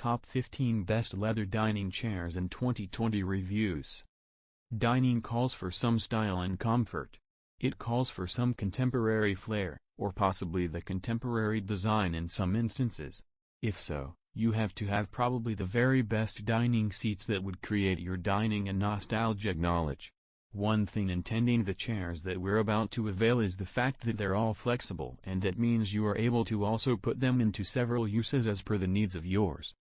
Top 15 Best Leather Dining Chairs in 2020 Reviews. Dining calls for some style and comfort. It calls for some contemporary flair, or possibly the contemporary design in some instances. If so, you have to have probably the very best dining seats that would create your dining and nostalgic knowledge. One thing intending the chairs that we're about to avail is the fact that they're all flexible, and that means you are able to also put them into several uses as per the needs of yours.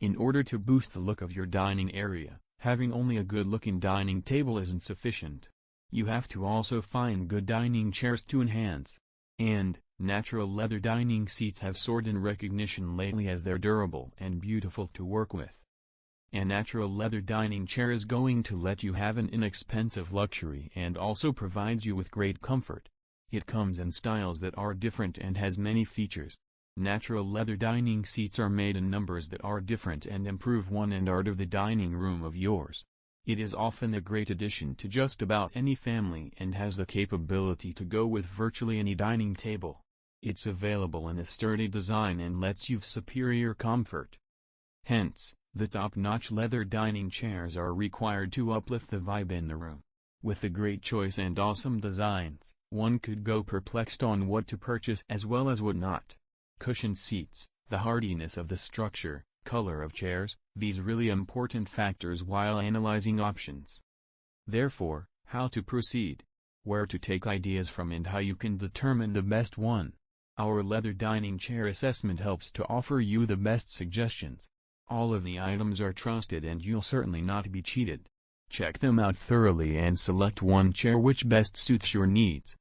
In order to boost the look of your dining area, having only a good-looking dining table isn't sufficient. You have to also find good dining chairs to enhance. And, natural leather dining seats have soared in recognition lately as they're durable and beautiful to work with. A natural leather dining chair is going to let you have an inexpensive luxury and also provides you with great comfort. It comes in styles that are different and has many features. Natural leather dining seats are made in numbers that are different and improve one and art of the dining room of yours. It is often a great addition to just about any family and has the capability to go with virtually any dining table. It's available in a sturdy design and lets you have superior comfort. Hence, the top-notch leather dining chairs are required to uplift the vibe in the room. With a great choice and awesome designs, one could go perplexed on what to purchase as well as what not. Cushioned seats, the hardiness of the structure, color of chairs, these really important factors while analyzing options. Therefore, how to proceed, where to take ideas from and how you can determine the best one. Our leather dining chair assessment helps to offer you the best suggestions. All of the items are trusted and you'll certainly not be cheated. Check them out thoroughly and select one chair which best suits your needs.